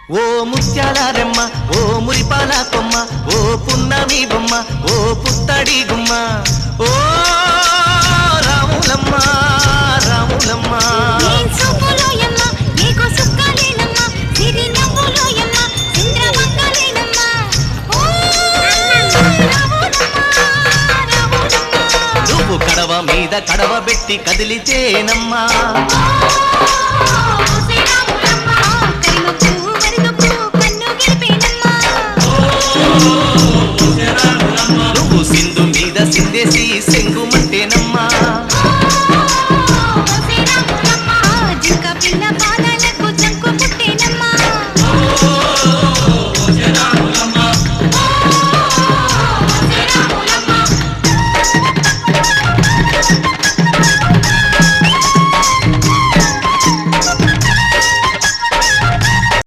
ఓ ముత్యాల రెమ్మ ఓ మురిపాల కొమ్మ ఓ పున్నమి బొమ్మ ఓ పుత్తడి గుమ్మ ఓ రాములమ్మ రాములమ్మ నువ్వు కడవ మీద కడవ పెట్టి కదిలితేనమ్మా